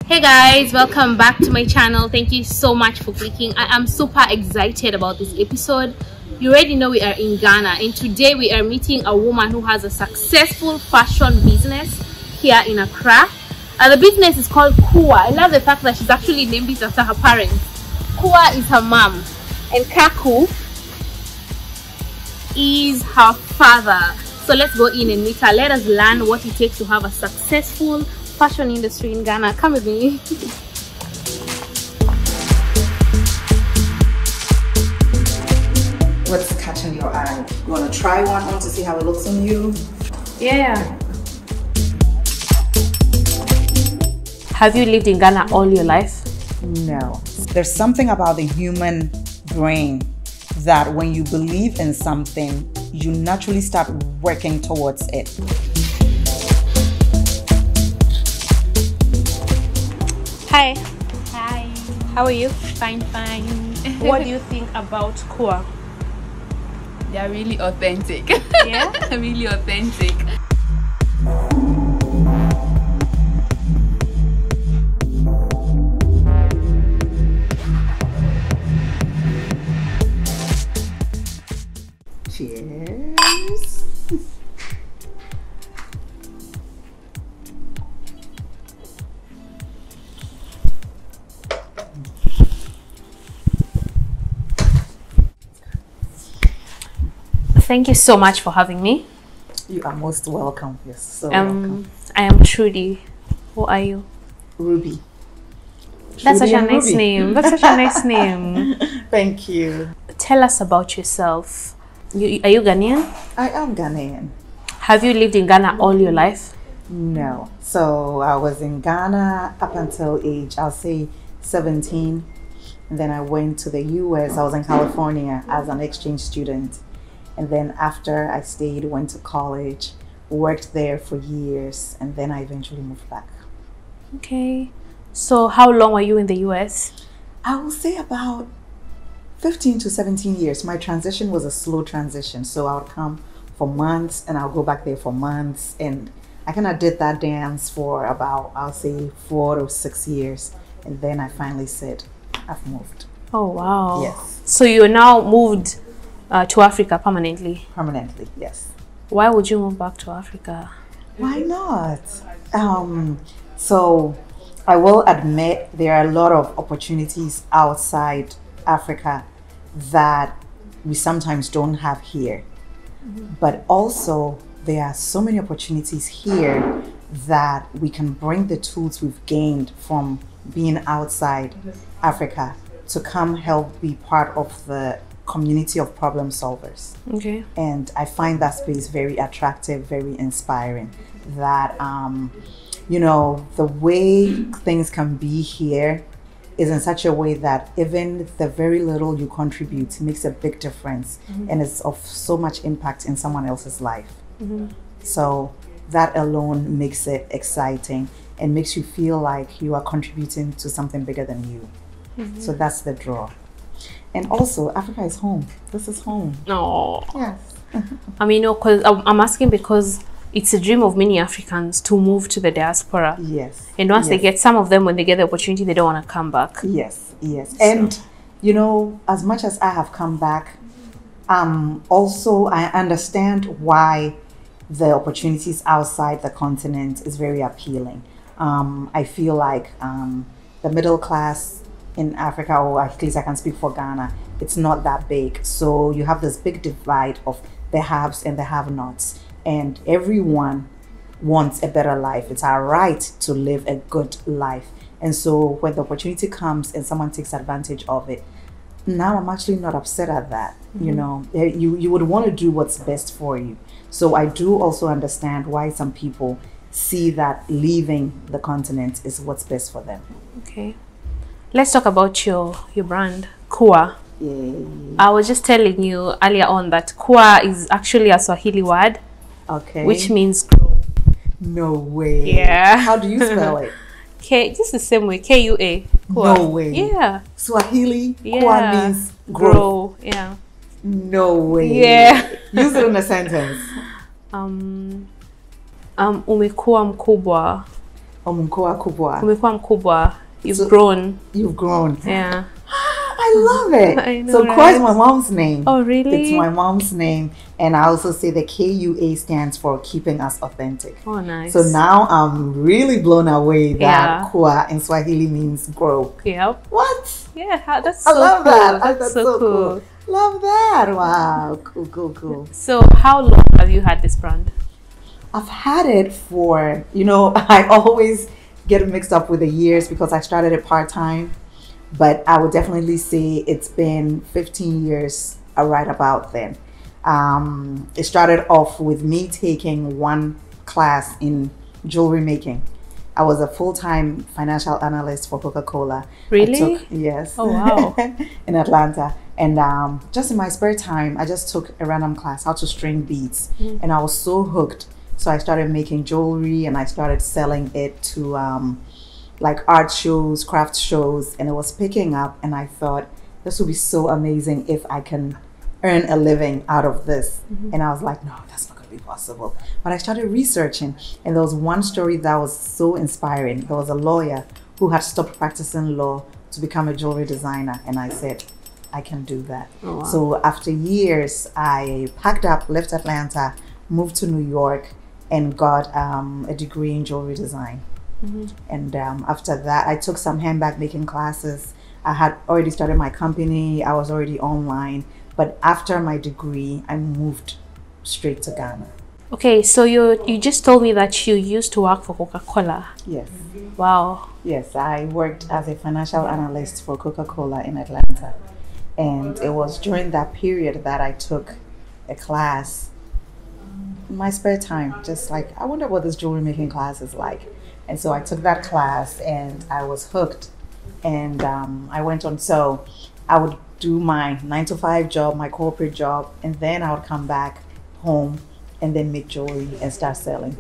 Hey guys, welcome back to my channel. Thank you so much for clicking. I am super excited about this episode. You already know we are in Ghana, and today we are meeting a woman who has a successful fashion business here in Accra. The business is called Kua. I love the fact that she's actually named it after her parents. Kua is her mom and Kaku is her father. So let's go in and meet her. Let us learn what it takes to have a successful fashion industry in Ghana. Come with me. What's catching your eye? You want to try one on to see how it looks on you? Yeah. Have you lived in Ghana all your life? No. There's something about the human brain that when you believe in something, you naturally start working towards it. Hi. Hi. How are you? Fine. What do you think about Kua? They are really authentic. Yeah? Really authentic. Cheers. Thank you so much for having me. You are most welcome. Yes, so welcome. I am Trudy. Who are you? Ruby. That's such Trudy a and nice Ruby. name. That's such a nice name. Thank you. Tell us about yourself. Are you Ghanaian? I am Ghanaian. Have you lived in Ghana all your life? No. So I was in Ghana up until age, I'll say 17. And then I went to the US. I was in California as an exchange student. And then after I stayed, went to college, worked there for years, and then I eventually moved back. Okay. So how long were you in the US? I will say about 15 to 17 years. My transition was a slow transition. So I would come for months and I'll go back there for months. And I kind of did that dance for about, I'll say 4 to 6 years. And then I finally said, I've moved. Oh, wow. Yes. So you're now moved to Africa permanently? Permanently, yes. Why would you move back to Africa? Why not? So I will admit there are a lot of opportunities outside Africa that we sometimes don't have here. But also there are so many opportunities here that we can bring the tools we've gained from being outside Africa to come help be part of the community of problem solvers. Okay. And I find that space very attractive, very inspiring. That you know, the way things can be here is in such a way that even the very little you contribute makes a big difference and is of so much impact in someone else's life. So that alone makes it exciting and makes you feel like you are contributing to something bigger than you. So that's the draw. And also, Africa is home. This is home. No. Yes. I mean, no, because I'm asking because it's a dream of many Africans to move to the diaspora. Yes. And once they get, some of them, when they get the opportunity, they don't want to come back. Yes, yes. And, you know, as much as I have come back, also I understand why the opportunities outside the continent is very appealing. I feel like the middle class in Africa, or at least I can speak for Ghana, it's not that big. So you have this big divide of the haves and the have-nots. And everyone wants a better life. It's our right to live a good life. And so when the opportunity comes and someone takes advantage of it, now I'm actually not upset at that. You know, you would want to do what's best for you. So I do also understand why some people see that leaving the continent is what's best for them. Okay. Let's talk about your brand, Kua. Yay. I was just telling you earlier on that Kua is actually a Swahili word, Okay. which means grow. No way. Yeah. How do you spell it? Just the same way, K-U-A. Kua. No way. Yeah. Swahili. Yeah. Kua means grow. Grow. Yeah. No way. Yeah. Use it in a sentence. Umekuwa mkubwa. Omunkoa Kubwa. Umekuwa mkubwa. You've grown. You've grown. Yeah. I love it. I know, so right? Kwa is my mom's name. Oh, really? It's my mom's name. And I also say the KUA stands for keeping us authentic. Oh, nice. So now I'm really blown away that Yeah. Kwa in Swahili means grow. Yep. What? Yeah, that's I so love cool. that. That's so cool. Love that. Wow. Cool. So how long have you had this brand? I've had it for, I always get mixed up with the years because I started it part-time. But I would definitely say it's been 15 years right about then. It started off with me taking one class in jewelry making. I was a full-time financial analyst for Coca-Cola. Really? Yes. Oh, wow. In Atlanta. And just in my spare time, I just took a random class, how to string beads. And I was so hooked. So I started making jewelry and I started selling it to like art shows, craft shows, and it was picking up. And I thought, this would be so amazing if I can earn a living out of this. And I was like, no, that's not going to be possible. But I started researching, and there was one story that was so inspiring. There was a lawyer who had stopped practicing law to become a jewelry designer, and I said, I can do that. Oh, wow. So after years, I packed up, left Atlanta, moved to New York, and got a degree in jewelry design. And after that, I took some handbag making classes. I had already started my company. I was already online. But after my degree, I moved straight to Ghana. Okay, so you just told me that you used to work for Coca-Cola. Yes. Wow. Yes, I worked as a financial analyst for Coca-Cola in Atlanta. And it was during that period that I took a class in my spare time. Just like, I wonder what this jewelry making class is like. And so I took that class and I was hooked. And I went on. So I would do my 9-to-5 job, my corporate job, and then I would come back home and then make jewelry and start selling.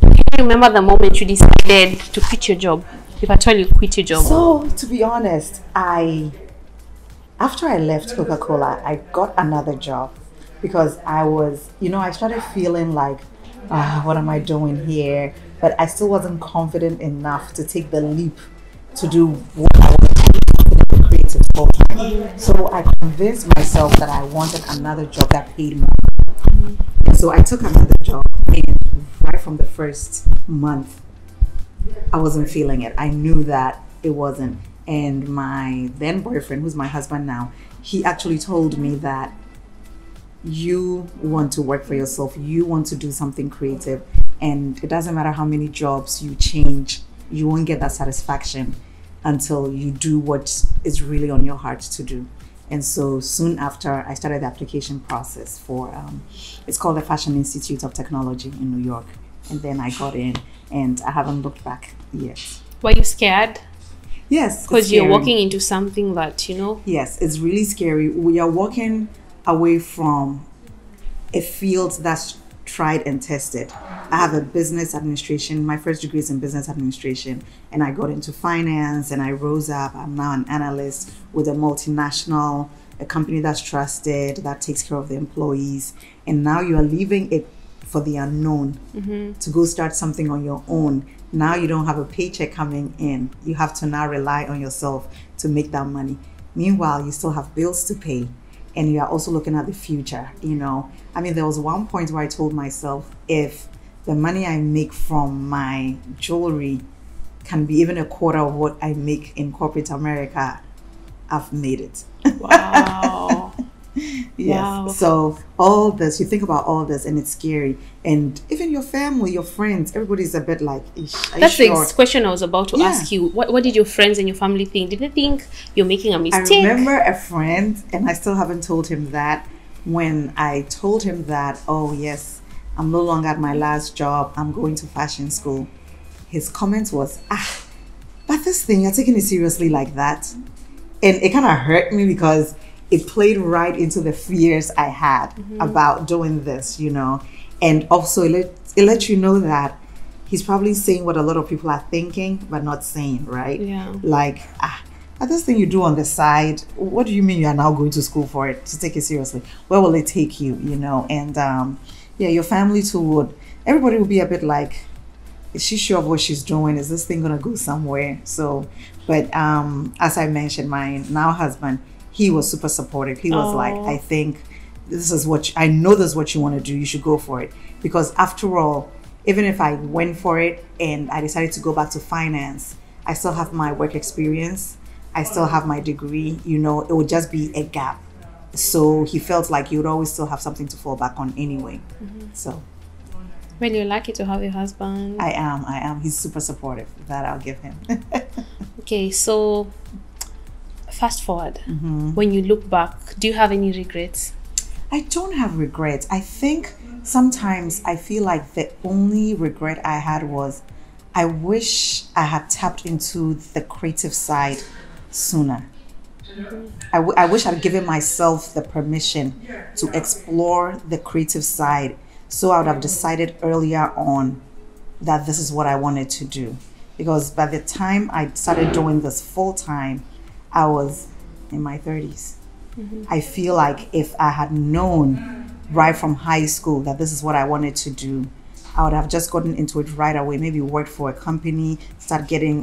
Can you remember the moment you decided to quit your job? If I tell you quit your job. So to be honest, after I left Coca-Cola, I got another job because I was, I started feeling like, what am I doing here? But I still wasn't confident enough to take the leap to do what I was confident with creative full time. So I convinced myself that I wanted another job that paid more. And so I took another job, and right from the first month, I wasn't feeling it. I knew that it wasn't. And my then boyfriend, who's my husband now, he actually told me that you want to work for yourself. You want to do something creative. And it doesn't matter how many jobs you change, you won't get that satisfaction until you do what is really on your heart to do. And so soon after, I started the application process for, it's called the Fashion Institute of Technology in New York. And then I got in, and I haven't looked back yet. Were you scared? Yes. Because you're walking into something that, Yes, it's really scary. We are walking away from a field that's tried and tested. I have a business administration. My first degree is in business administration, and I got into finance and I rose up. I'm now an analyst with a multinational, a company that's trusted, that takes care of the employees. And now you are leaving it for the unknown to go start something on your own. Now you don't have a paycheck coming in. You have to now rely on yourself to make that money. Meanwhile, you still have bills to pay. And you are also looking at the future, I mean, there was one point where I told myself, if the money I make from my jewelry can be even a quarter of what I make in corporate America, I've made it. Wow. Yes. Wow. So all this, you think about all this, and it's scary. And even your family, your friends, everybody's a bit like, that's the question I was about to ask you. What did your friends and your family think? Did they think you're making a mistake? I remember a friend, and I still haven't told him that, when I told him that, oh yes, I'm no longer at my last job, I'm going to fashion school. His comment was, but this thing, you're taking it seriously like that? And it kind of hurt me because it played right into the fears I had about doing this, And also it let you know that he's probably saying what a lot of people are thinking, but not saying, right? Yeah. Like, this thing you do on the side, what do you mean you are now going to school for it, to take it seriously? Where will it take you, And your family too everybody would be a bit like, is she sure of what she's doing? Is this thing gonna go somewhere? So, but as I mentioned, my now husband, he was super supportive. He was like, I think this is what I know this is what you want to do. You should go for it. Because after all, even if I went for it and I decided to go back to finance, I still have my work experience. I still have my degree. You know, it would just be a gap. So he felt like you would always still have something to fall back on anyway. So. Well, you're lucky to have a husband. I am. He's super supportive. That I'll give him. Okay, so fast forward. When you look back, do you have any regrets? I don't have regrets. I think sometimes I feel like the only regret I had was I wish I had tapped into the creative side sooner. I wish I'd given myself the permission to explore the creative side. So I would have decided earlier on that this is what I wanted to do. Because by the time I started doing this full time, I was in my 30s. I feel like if I had known right from high school that this is what I wanted to do, I would have just gotten into it right away. Maybe worked for a company, start getting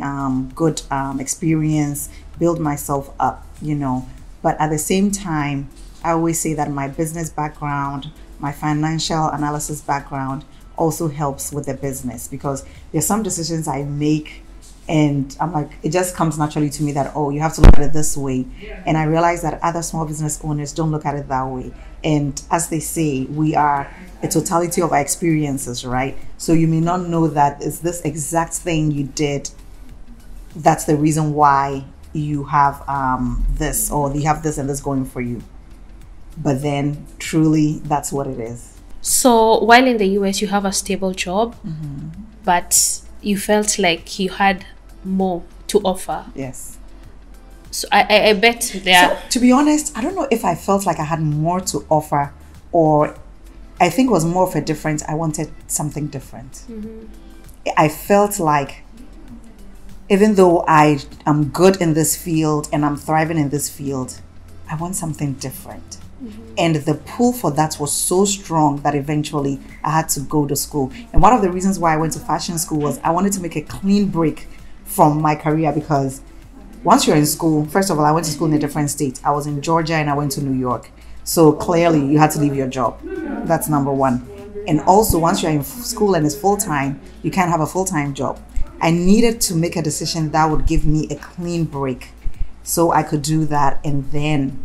good experience, build myself up, you know. But at the same time, I always say that my business background, my financial analysis background also helps with the business, because there's some decisions I make and I'm like, it just comes naturally to me that, oh, you have to look at it this way. And I realize that other small business owners don't look at it that way. And as they say, we are a totality of our experiences, right? So you may not know that it's this exact thing you did that's the reason why you have this, or you have this and this going for you. But then truly that's what it is. So while in the US you have a stable job, but you felt like you had more to offer. Yes. So I bet there. So, to be honest, I don't know if I felt like I had more to offer, or I think it was more of a difference. I wanted something different. I felt like even though I am good in this field and I'm thriving in this field, I want something different. And the pull for that was so strong that eventually I had to go to school. And one of the reasons why I went to fashion school was I wanted to make a clean break from my career, because once you're in school, first of all, I went to school in a different state. I was in Georgia and I went to New York. So clearly you had to leave your job. That's number one. And also once you're in school and it's full-time, you can't have a full-time job. I needed to make a decision that would give me a clean break so I could do that and then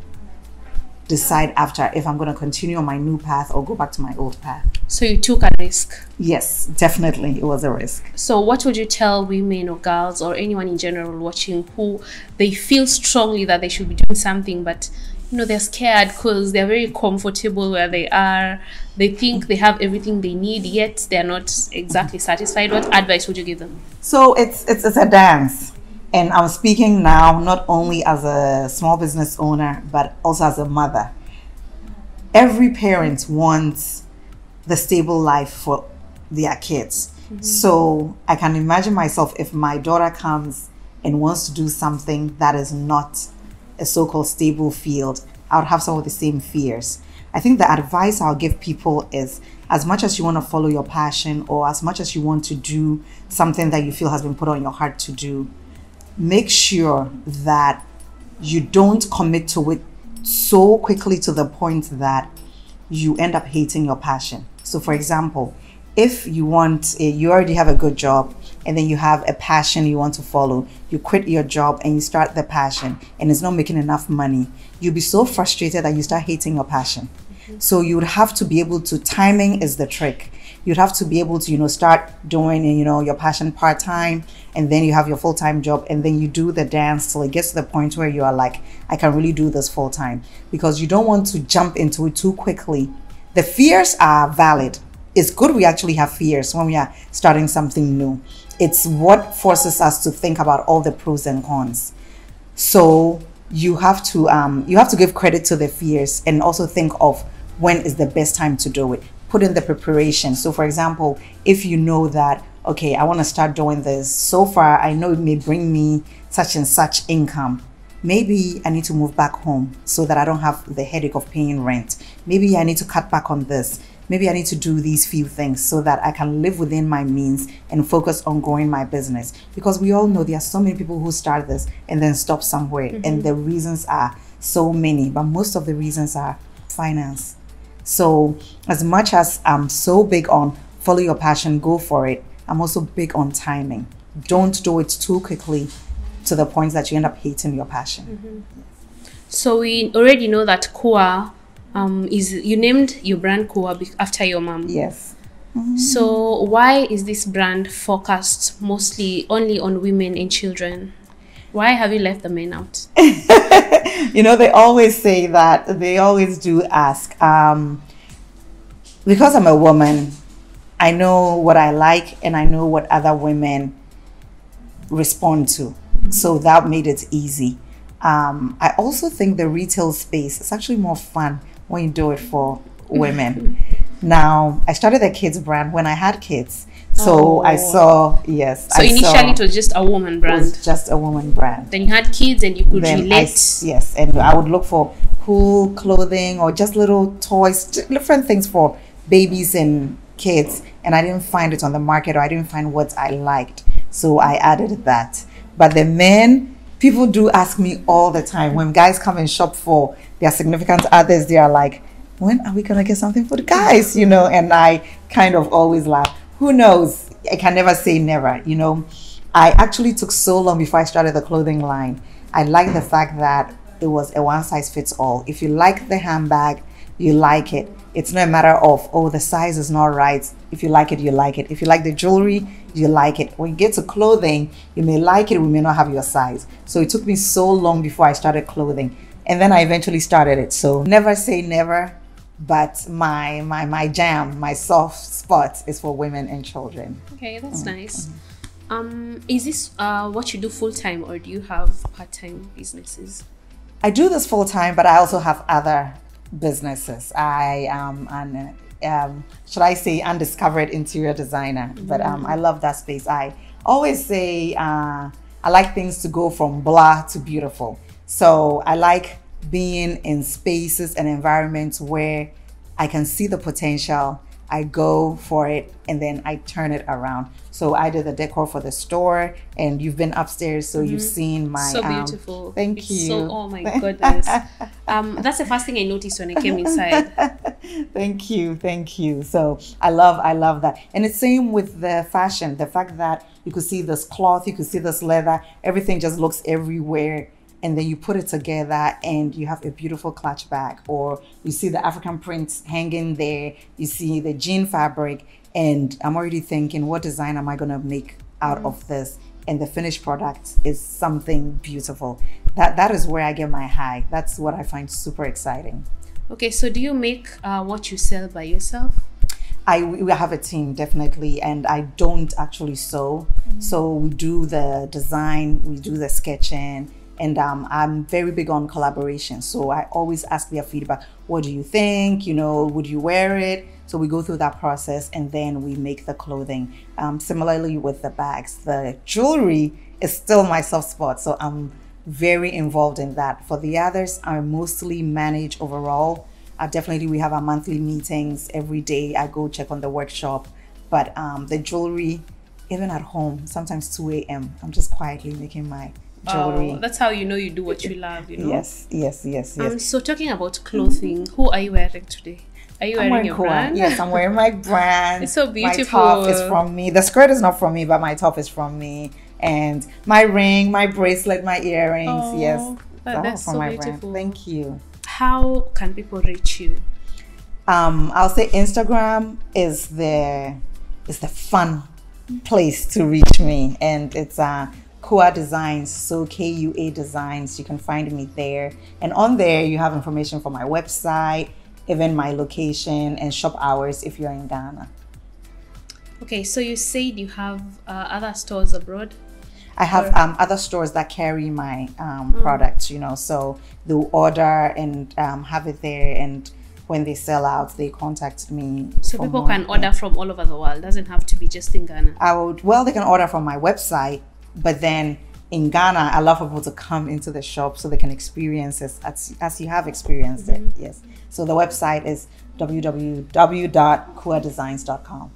decide after if I'm going to continue on my new path or go back to my old path. So you took a risk. Yes, definitely. It was a risk. So what would you tell women or girls or anyone in general watching who they feel strongly that they should be doing something, but you know, they're scared because they're very comfortable where they are. They think they have everything they need, yet they're not exactly satisfied. What advice would you give them? So it's a dance. And I'm speaking now not only as a small business owner, but also as a mother. Every parent wants the stable life for their kids. So I can imagine myself if my daughter comes and wants to do something that is not a so-called stable field, I would have some of the same fears. I think the advice I'll give people is, as much as you want to follow your passion, or as much as you want to do something that you feel has been put on your heart to do, make sure that you don't commit to it so quickly to the point that you end up hating your passion. So for example, if you already have a good job and then you have a passion you want to follow, you quit your job and you start the passion and it's not making enough money, you'll be so frustrated that you start hating your passion. So you would have to be able to, timing is the trick. You'd have to be able to, start doing, your passion part-time, and then you have your full-time job, and then you do the dance till it gets to the point where you are like, I can really do this full-time, because you don't want to jump into it too quickly. The fears are valid. It's good we actually have fears when we are starting something new. It's what forces us to think about all the pros and cons. So you have to give credit to the fears and also think of when is the best time to do it. Put in the preparation. So for example, if you know that, okay, I want to start doing this, so far I know it may bring me such and such income, maybe I need to move back home so that I don't have the headache of paying rent. Maybe I need to cut back on this. maybe I need to do these few things so that I can live within my means and focus on growing my business. Because we all know there are so many people who start this and then stop somewhere. And the reasons are so many, but most of the reasons are finance. So as much as I'm so big on follow your passion, go for it, I'm also big on timing. Don't do it too quickly to the point that you end up hating your passion. So we already know that 𝙤𝙤𝙪 is, you named your brand 𝙤𝙤𝙪 after your mom. Yes. So why is this brand focused mostly only on women and children? Why have you left the men out? You know, they always say that, they always do ask. Because I'm a woman, I know what I like and I know what other women respond to. So that made it easy. I also think the retail space is actually more fun when you do it for women. Now, I started the kids brand when I had kids. So I saw, yes. So initially it was just a woman brand. It was just a woman brand. Then you had kids and you could relate. Yes, and I would look for cool clothing or just little toys, different things for babies and kids. And I didn't find it on the market, or I didn't find what I liked. So I added that. But the men, people do ask me all the time, when guys come and shop for their significant others, they are like, when are we going to get something for the guys? You know, and I kind of always laugh. Who knows? I can never say never. You know, I actually took so long before I started the clothing line. I like the fact that it was a one size fits all. If you like the handbag, you like it. It's no matter of, oh, the size is not right. If you like it, you like it. If you like the jewelry, you like it. When you get to clothing, you may like it, we may not have your size. So it took me so long before I started clothing. And then I eventually started it. So never say never, but my jam, my soft spot is for women and children. Okay, that's nice. Is this what you do full-time, or do you have part-time businesses? I do this full-time, but I also have other businesses. I am an should I say undiscovered interior designer, but I love that space. I always say I like things to go from blah to beautiful. So I like being in spaces and environments where I can see the potential, I go for it, and then I turn it around. So I did the decor for the store, and you've been upstairs, so you've seen my so beautiful. Thank you. So, oh my goodness. That's the first thing I noticed when I came inside. Thank you. So I love that. And it's same with the fashion, the fact that you could see this cloth, you could see this leather, everything just looks everywhere. And then you put it together and you have a beautiful clutch bag, or you see the African prints hanging there, you see the jean fabric, and I'm already thinking, what design am I going to make out of this? And the finished product is something beautiful. That is where I get my high. That's what I find super exciting. Okay, so do you make what you sell by yourself? We have a team, definitely, and I don't actually sew. So we do the design, we do the sketching, and I'm very big on collaboration. So I always ask their feedback. What do you think? You know, would you wear it? So we go through that process, and then we make the clothing. Similarly with the bags, the jewelry is still my soft spot. So I'm very involved in that. For the others, I mostly manage overall. Definitely, we have our monthly meetings every day. I go check on the workshop, but the jewelry, even at home, sometimes 2 a.m. I'm just quietly making my jewelry. Oh, that's how you know you do what you love, you know? Yes. So talking about clothing, who are you wearing today? Are you wearing your brand? Yes, I'm wearing my brand. It's so beautiful. My top is from me. The skirt is not from me, but my top is from me. And my ring, my bracelet, my earrings. Oh, yes, that's from so my beautiful. brand. Thank you. How can people reach you? I'll say Instagram is the fun place to reach me, and it's 𝙤𝙤𝙧 Designs, so 𝙤𝙤𝙧 Designs. You can find me there, and on there you have information for my website, even my location and shop hours if you're in Ghana. Okay, so you said you have other stores abroad? I have other stores that carry my products, you know, so they'll order and have it there, and when they sell out, they contact me. So people can order from all over the world, doesn't have to be just in Ghana? Well, they can order from my website, but then in Ghana, I love for people to come into the shop so they can experience this as you have experienced it. Yes. So the website is www.𝙁𝙤𝙧.com.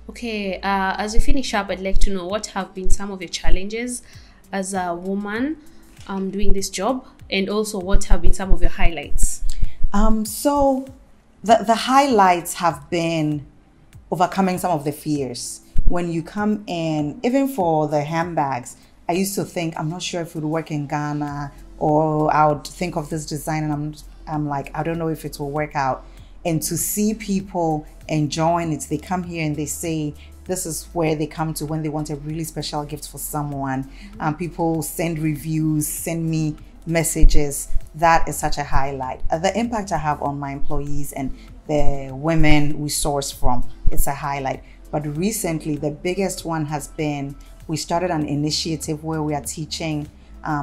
Okay, as we finish up, I'd like to know what have been some of your challenges as a woman doing this job, and also what have been some of your highlights? So the highlights have been overcoming some of the fears. When you come in, even for the handbags, I used to think, I'm not sure if it would work in Ghana, or I would think of this design and I'm like, I don't know if it will work out. And to see people enjoying it, they come here and they say, this is where they come to when they want a really special gift for someone. People send reviews, send me messages. That is such a highlight. The impact I have on my employees and the women we source from, it's a highlight. But recently, the biggest one has been, we started an initiative where we are teaching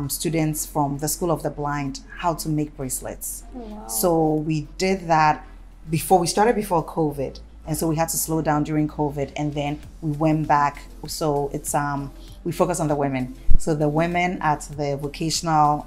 students from the School of the Blind how to make bracelets. Oh, wow. So we did that before COVID. And so we had to slow down during COVID, and then we went back. So it's we focus on the women. So the women at the vocational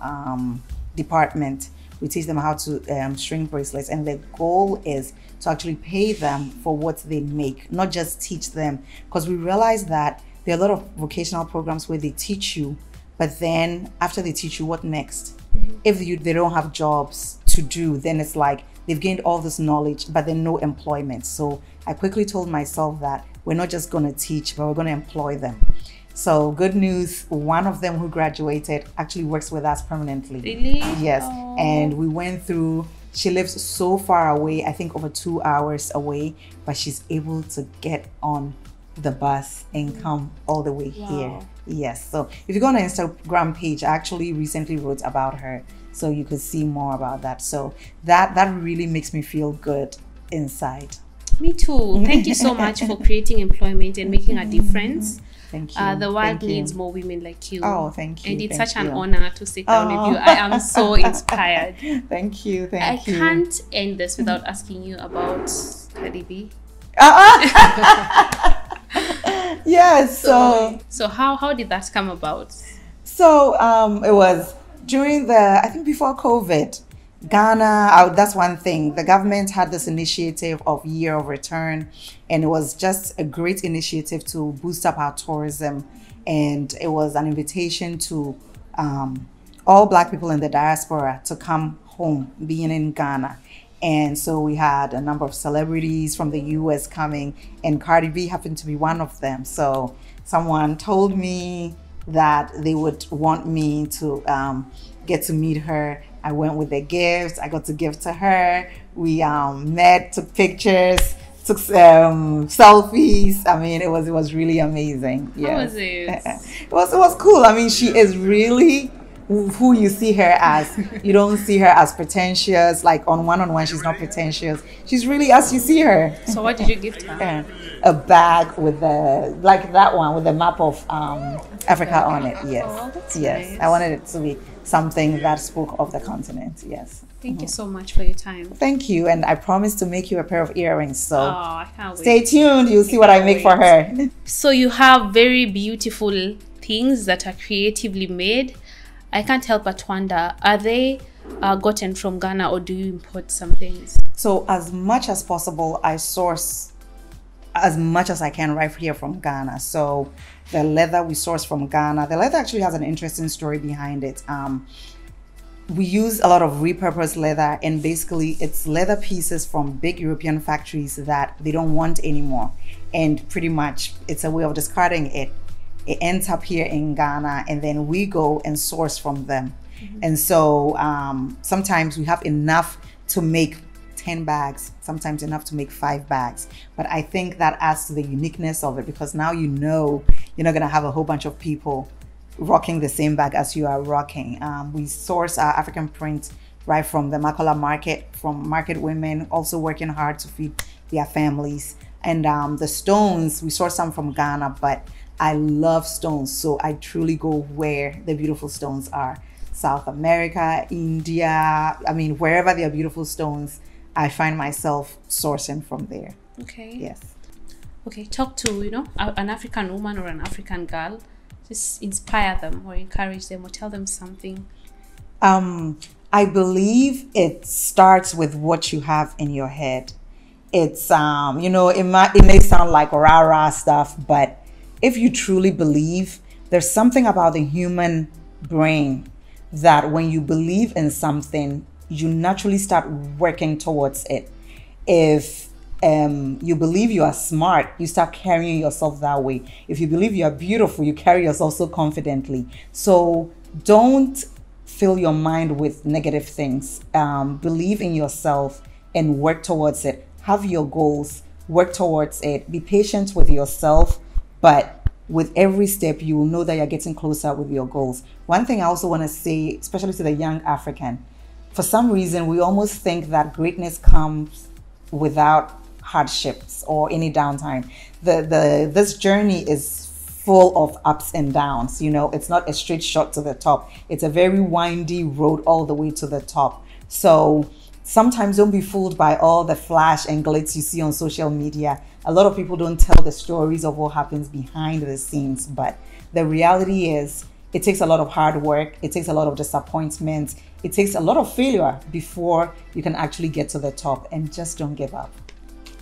department, we teach them how to string bracelets, and the goal is to actually pay them for what they make, not just teach them. Because we realize that there are a lot of vocational programs where they teach you, but then after they teach you, what next? If they don't have jobs to do, then it's like they've gained all this knowledge, but then no employment. So I quickly told myself that we're not just going to teach, but we're going to employ them. So good news, one of them who graduated actually works with us permanently. Really? Yes. Aww. And we went through, she lives so far away, I think over 2 hours away, but she's able to get on the bus and come all the way here. Yes. So if you go on our Instagram page, I actually recently wrote about her, so you could see more about that. So that really makes me feel good inside. Me too. Thank you so much for creating employment and making a difference. Thank you. The world needs more women like you. Oh, thank you. And it's such an honor to sit down with you. I am so inspired. Thank you. I can't end this without asking you about Trudy. Yes. So how did that come about? So it was during I think before COVID, Ghana, that's one thing. The government had this initiative of Year of Return, and it was just a great initiative to boost up our tourism. And it was an invitation to all Black people in the diaspora to come home, being in Ghana. And so we had a number of celebrities from the US coming, and Cardi B happened to be one of them. So someone told me that they would want me to get to meet her. I went with the gifts. I got to give to her. We met, took pictures, took selfies. I mean, it was really amazing. Yes. How was it? It was cool. I mean, she is really who you see her as. You don't see her as pretentious. Like on one-on-one, she's not pretentious. She's really as you see her. So what did you give to her? A bag with like that one with the map of Africa on it. Yes. Oh, that's yes. Nice. I wanted it to be something that spoke of the continent. Yes. Thank you so much for your time. Thank you, and I promise to make you a pair of earrings. So I can't wait. Stay tuned. You'll see what I make for her. So you have very beautiful things that are creatively made. I can't help but wonder, are they gotten from Ghana, or do you import some things? So as much as possible, I source as much as I can right here from Ghana. So the leather we source from Ghana. The leather actually has an interesting story behind it. We use a lot of repurposed leather, and basically it's leather pieces from big European factories that they don't want anymore. And pretty much it's a way of discarding it. It ends up here in Ghana, and then we go and source from them. And so sometimes we have enough to make 10 bags, sometimes enough to make 5 bags. But I think that adds to the uniqueness of it, because now you know you're not gonna have a whole bunch of people rocking the same bag as you are rocking. We source our African print right from the Makola market, from market women also working hard to feed their families. And the stones, we source some from Ghana, but I love stones, so I truly go where the beautiful stones are. South America, India, I mean, wherever there are beautiful stones, I find myself sourcing from there. Okay. Yes. Okay, talk to, an African woman or an African girl just inspire them or encourage them or tell them something? I believe it starts with what you have in your head. It's it may sound like rah-rah stuff, but if you truly believe, there's something about the human brain that when you believe in something, you naturally start working towards it. If you believe you are smart, you start carrying yourself that way. If you believe you are beautiful, you carry yourself so confidently. So don't fill your mind with negative things. Believe in yourself and work towards it. Have your goals, work towards it. Be patient with yourself, but with every step, you will know that you're getting closer with your goals. One thing I also want to say, especially to the young African, for some reason, we almost think that greatness comes without hardships or any downtime. This journey is full of ups and downs. It's not a straight shot to the top. It's a very windy road all the way to the top. So sometimes don't be fooled by all the flash and glitz you see on social media. A lot of people don't tell the stories of what happens behind the scenes, but the reality is it takes a lot of hard work. It takes a lot of disappointment. It takes a lot of failure before you can actually get to the top, and just don't give up.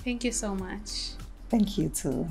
Thank you so much. Thank you too.